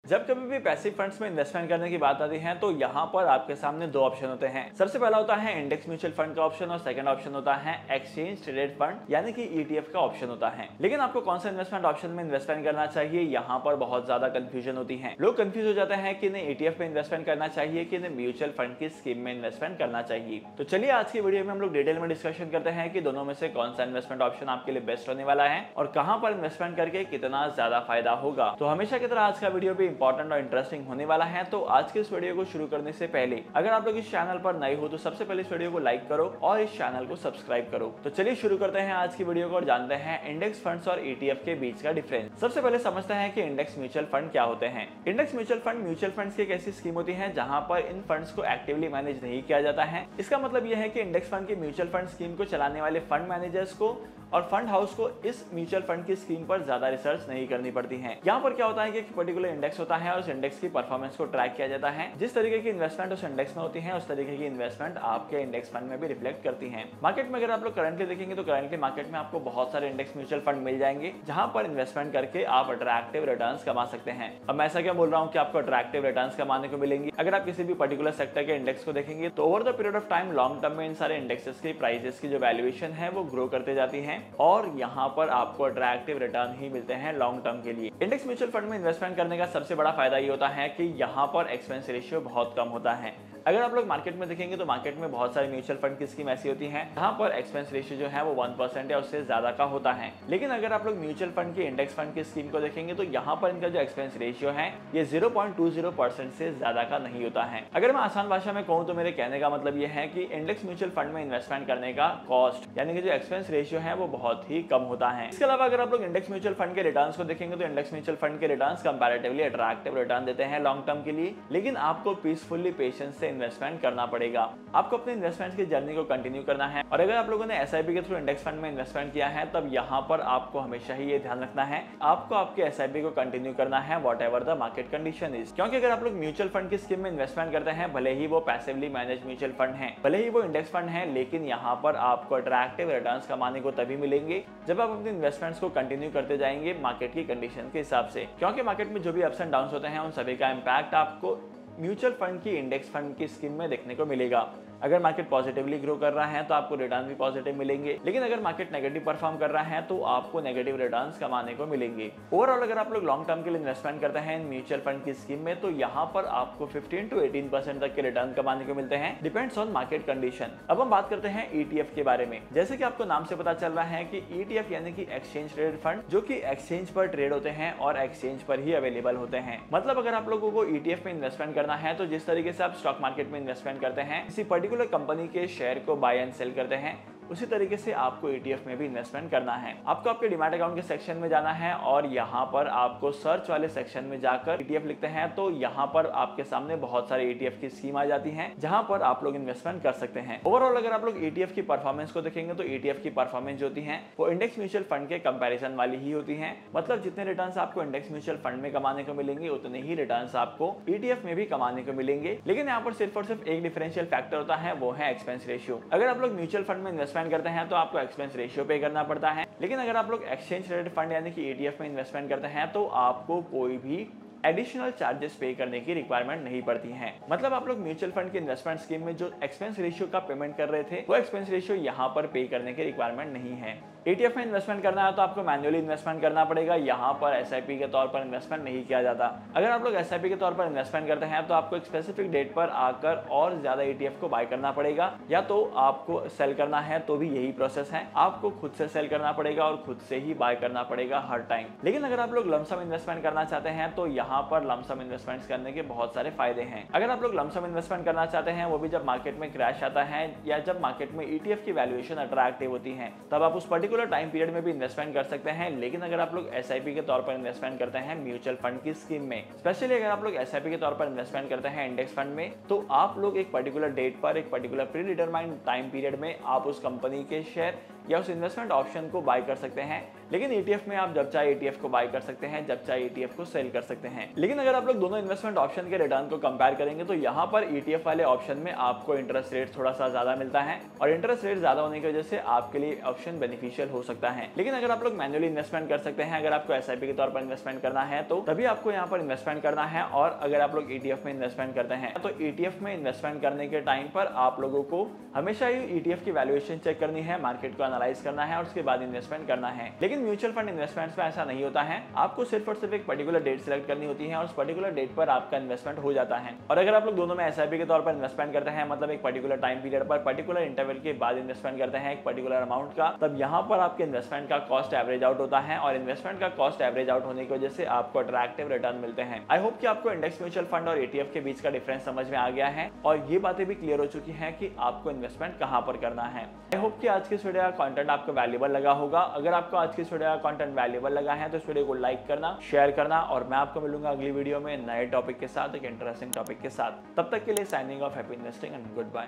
जब कभी भी पैसिव फंड्स में इन्वेस्टमेंट करने की बात आती है तो यहाँ पर आपके सामने दो ऑप्शन होते हैं। सबसे पहला होता है इंडेक्स म्यूचुअल फंड का ऑप्शन और सेकंड ऑप्शन होता है एक्सचेंज ट्रेडेड फंड यानी कि ईटीएफ का ऑप्शन होता है। लेकिन आपको कौन सा इन्वेस्टमेंट ऑप्शन में इन्वेस्टमेंट करना चाहिए, यहाँ पर बहुत ज्यादा कंफ्यूजन होती है। लोग कंफ्यूज हो जाते हैं कि इन्हें ईटीएफ में इन्वेस्टमेंट करना चाहिए कि इन्हें म्यूचुअल फंड की स्कीम में इन्वेस्टमेंट करना चाहिए। तो चलिए आज की वीडियो में हम लोग डिटेल में डिस्कशन करते हैं कि दोनों में से कौन सा इन्वेस्टमेंट ऑप्शन आपके लिए बेस्ट होने वाला है और कहां पर इन्वेस्टमेंट करके कितना ज्यादा फायदा होगा। तो हमेशा की तरह आज का वीडियो भी इंपॉर्टेंट और इंटरेस्टिंग होने वाला है। तो आज के इस वीडियो को शुरू करने से पहले अगर आप लोग इस चैनल पर नए हो तो सबसे पहले इस वीडियो को लाइक करो और इस चैनल को सब्सक्राइब करो। तो चलिए शुरू करते हैं आज की वीडियो को और जानते हैं इंडेक्स फंड्स और ईटीएफ के बीच का डिफरेंस। सबसे पहले समझते हैं कि इंडेक्स म्यूचुअल फंड क्या होते हैं। इंडेक्स म्यूचुअल फंड्स की एक ऐसी स्कीम होती है जहां पर इन फंड्स को एक्टिवली मैनेज नहीं किया जाता है। इसका मतलब यह है कि इंडेक्स फंड की म्यूचुअल फंड स्कीम को चलाने वाले फंड मैनेजर्स को और फंड हाउस को इस म्यूचुअल फंड की स्कीम पर ज्यादा रिसर्च नहीं करनी पड़ती है। यहाँ पर क्या होता है कि एक पर्टिकुलर इंडेक्स होता है और उस इंडेक्स की परफॉर्मेंस को ट्रैक किया जाता है। जिस तरीके की इन्वेस्टमेंट उस इंडेक्स में होती है उस तरीके की इन्वेस्टमेंट आपके इंडेक्स फंड में भी रिफ्लेक्ट करती है। मार्केट में अगर आप लोग करंटली देखेंगे तो करंटली मार्केट में आपको बहुत सारे इंडेक्स म्यूचुअल फंड मिल जाएंगे जहां पर इन्वेस्टमेंट करके आप अट्रैक्टिव रिटर्न्स कमा सकते हैं। अब मैं ऐसा क्या बोल रहा हूँ कि आपको अट्रैक्टिव रिटर्न्स कमाने को मिलेंगी। अगर आप किसी भी पर्टिकुलर सेक्टर के इंडेक्स को देखेंगे तो over the period of time long term में इन सारे इंडेक्सेस की प्राइसेस की जो वैल्यूएशन है वो ग्रो करते जाती है और यहाँ पर आपको अट्रैक्टिव रिटर्न ही मिलते हैं लॉन्ग टर्म के लिए। इंडेक्स म्यूचुअल फंड में इन्वेस्टमेंट करने का सबसे बड़ा फायदा ये होता है कि यहाँ पर एक्सपेंस रेशियो बहुत कम होता है। अगर आप लोग मार्केट में देखेंगे तो मार्केट में बहुत सारे म्यूचुअल फंड की स्कीम ऐसी होती है जहां पर एक्सपेंस रेशियो जो है वो 1% या उससे ज्यादा का होता है। लेकिन अगर आप लोग म्यूचुअल फंड की इंडेक्स फंड की स्कीम को देखेंगे तो यहाँ पर इनका जो एक्सपेंस रेशियो है ये 0.20% से ज्यादा का नहीं होता है। अगर मैं आसान भाषा में कहूँ तो मेरे कहने का मतलब ये है कि इंडेक्स म्यूचुअल फंड में इन्वेस्टमेंट करने का कॉस्ट यानी कि जो एक्सपेंस रेशियो है वो बहुत ही कम होता है। इसके अलावा अगर आप लोग इंडेक्स म्यूचुअल फंड के रिटर्न्स को देखेंगे तो इंडेक्स म्यूचुअल फंड के रिटर्न्स कंपैरेटिवली अट्रैक्टिव रिटर्न देते हैं लॉन्ग टर्म के लिए। लेकिन आपको पीसफुली पेशेंस से इन्वेस्टमेंट करना पड़ेगा। आपको अपने इन्वेस्टमेंट की जर्नी को कंटिन्यू करना है और अगर आप लोगों ने एसआईपी के थ्रू इंडेक्स फंड में इन्वेस्टमेंट किया है तब यहाँ पर आपको हमेशा ही ये ध्यान रखना है आपको आपके एसआईपी को कंटिन्यू करना है whatever the market condition is. क्योंकि अगर आप लोग म्यूचुअल फंड की स्कीम में इन्वेस्टमेंट करते हैं भले ही वो पैसिवली मैनेज म्यूचुअल फंड है, भले ही वो इंडेक्स फंड है, लेकिन यहाँ पर आपको अट्रैक्टिव रिटर्न्स कमाने को तभी मिलेंगे जब आप अपने इन्वेस्टमेंट्स को कंटिन्यू करते जाएंगे मार्केट की कंडीशन के हिसाब से। क्योंकि मार्केट में जो भी अप्स एंड डाउन्स होते हैं उन सभी का इंपैक्ट आपको म्यूचुअल फंड की इंडेक्स फंड की स्कीम में देखने को मिलेगा। अगर मार्केट पॉजिटिवली ग्रो कर रहा है तो आपको रिटर्न भी पॉजिटिव मिलेंगे, लेकिन अगर मार्केट नेगेटिव परफॉर्म कर रहा है तो आपको नेगेटिव रिटर्न्स कमाने को मिलेंगे। ओवरऑल अगर आप लोग लॉन्ग टर्म के लिए इन्वेस्टमेंट करते हैं म्यूचुअल फंड की स्कीम में तो यहाँ पर आपको 15 to 18% तक के रिटर्न कमाने को मिलते हैं, डिपेंड्स ऑन मार्केट कंडीशन। अब हम बात करते हैं ईटीएफ के बारे में। जैसे कि आपको नाम से पता चल रहा है कि ईटीएफ यानी कि एक्सचेंज ट्रेडेड फंड, जो कि एक्सचेंज पर ट्रेड होते हैं और एक्सचेंज पर ही अवेलेबल होते हैं। मतलब अगर आप लोगों को ईटीएफ में इन्वेस्टमेंट करना है तो जिस तरीके से आप स्टॉक मार्केट में इन्वेस्टमेंट करते हैं किसी पर्टिकुलर कंपनी के शेयर को बाय एंड सेल करते हैं, उसी तरीके से आपको ईटीएफ में भी इन्वेस्टमेंट करना है। आपको आपके डीमैट अकाउंट के सेक्शन में जाना है और यहाँ पर आपको सर्च वाले सेक्शन में जाकर ईटीएफ लिखते हैं तो यहाँ पर आपके सामने बहुत सारे ईटीएफ की स्कीम आ जाती है जहाँ पर आप लोग इन्वेस्टमेंट कर सकते हैं। ओवरऑल अगर आप लोग ईटीएफ की परफॉर्मेंस को देखेंगे तो ईटीएफ की परफॉर्मेंस जो होती है वो इंडेक्स म्यूचुअल फंड के कंपेरिजन वाली ही होती है। मतलब जितने रिटर्न्स आपको इंडेक्स म्यूचुअल फंड में कमाने को मिलेंगे उतने ही रिटर्न्स आपको ईटीएफ में भी कमाने को मिलेंगे। लेकिन यहाँ पर सिर्फ और सिर्फ एक डिफरेंशियल फैक्टर होता है, वो है एक्सपेंस रेशियो। अगर आप लोग म्यूचुअल फंड में इन्वेस्टमेंट करते हैं तो आपको एक्सपेंस रेशियो पे करना पड़ता है, लेकिन अगर आप लोग एक्सचेंज ट्रेडेड फंड यानी कि ईटीएफ में इन्वेस्टमेंट करते हैं तो आपको कोई भी एडिशनल चार्जेस पे करने की रिक्वायरमेंट नहीं पड़ती है। मतलब आप लोग म्यूचुअल फंड की इन्वेस्टमेंट स्कीम में जो एक्सपेंस रेशियो का पेमेंट कर रहे थे वो एक्सपेंस रेशियो यहाँ पर पे करने की रिक्वायरमेंट नहीं है। ईटीएफ में इन्वेस्टमेंट करना है तो आपको मैन्युअली इन्वेस्टमेंट करना पड़ेगा, यहाँ पर एसआईपी के तौर पर इन्वेस्टमेंट नहीं किया जाता। अगर आप लोग एसआईपी के तौर पर इन्वेस्टमेंट करते हैं तो आपको एक स्पेसिफिक डेट पर आकर और ज्यादा ईटीएफ को बाय करना पड़ेगा, या तो आपको सेल करना है तो भी यही प्रोसेस है, आपको खुद से सेल करना पड़ेगा और खुद से ही बाय करना पड़ेगा हर टाइम। लेकिन अगर आप लोग लमसम इन्वेस्टमेंट करना चाहते हैं तो यहाँ पर लमसम इन्वेस्टमेंट्स करने के बहुत सारे फायदे हैं। अगर आप लोग लमसम इन्वेस्टमेंट करना चाहते हैं वो भी जब मार्केट में क्रैश आता है या जब मार्केट में ईटीएफ की वैल्यूएशन अट्रैक्टिव होती है तब आप उस पर्टिकुलर टाइम पीरियड में भी इन्वेस्टमेंट कर सकते हैं। लेकिन अगर आप लोग एसआईपी के तौर पर इन्वेस्टमेंट करते हैं म्यूचुअल फंड की स्कीम में, स्पेशली अगर आप लोग एसआईपी के तौर पर इन्वेस्टमेंट करते हैं इंडेक्स फंड में, तो आप लोग एक पर्टिकुलर डेट पर एक particular pre determined time period में आप उस कंपनी के शेयर या उस इन्वेस्टमेंट ऑप्शन को बाय कर सकते हैं। लेकिन ETF में आप जब चाहे ETF को बाय कर सकते हैं, जब चाहे ETF को सेल कर सकते हैं। लेकिन अगर आप लोग दोनों इन्वेस्टमेंट ऑप्शन के रिटर्न को कंपेयर करेंगे तो यहाँ पर ETF वाले ऑप्शन में आपको इंटरेस्ट रेट थोड़ा सा ज्यादा मिलता है और इंटरेस्ट रेट ज्यादा होने की वजह से आपके लिए ऑप्शन बेनिफिशियल हो सकता है। लेकिन अगर आप लोग मैन्युअली इन्वेस्टमेंट कर सकते हैं, अगर आपको SIP के तौर पर इन्वेस्टमेंट करना है तो तभी आपको यहाँ पर इन्वेस्टमेंट करना है। और अगर आप लोग ETF में इन्वेस्टमेंट करते हैं तो ETF में इन्वेस्टमेंट करने के टाइम पर आप लोगों को हमेशा ही ETF की वैल्यूएशन चेक करनी है, मार्केट को एनालाइज करना है और उसके बाद इन्वेस्टमेंट करना है। लेकिन म्यूचुअल फंड इन्वेस्टमेंट्स में ऐसा नहीं होता है। आपको सिर्फ और सिर्फ एक पर्टिकुलर डेट सिलेक्ट करनी होती है और उस पर्टिकुलर डेट पर आपका इन्वेस्टमेंट हो जाता है। और अगर आप लोग दोनों में SIP के तौर पर इन्वेस्टमेंट करते हैं, मतलब एक पर्टिकुलर टाइम पीरियड पर पर्टिकुलर इंटरवल के बाद इन्वेस्टमेंट करते हैं एक पर्टिकुलर अमाउंट का, तब यहाँ पर आपके इन्वेस्टमेंट का कॉस्ट एवरेज आउट होता है और इन्वेस्टमेंट का कॉस्ट एवरेज आउट होने की वजह से आपको अट्रैक्टिव रिटर्न मिलते हैं। आई होप कि आपको इंडेक्स म्यूचुअल फंड और ETF के बीच का डिफरेंस समझ में आ गया है और ये बातें भी क्लियर हो चुकी हैं कि आपको इन्वेस्टमेंट कहां पर करना है। आई होप कि आज के इस वीडियो का कंटेंट आपको वैल्यूएबल लगा होगा। अगर आपको आज के इस वीडियो का कंटेंट वैल्यूएबल लगा है तो इस वीडियो को लाइक करना, शेयर करना और मैं आपको मिलूंगा अगली वीडियो में नए टॉपिक के साथ, एक इंटरेस्टिंग टॉपिक के साथ। तब तक के लिए signing off, happy investing and good bye.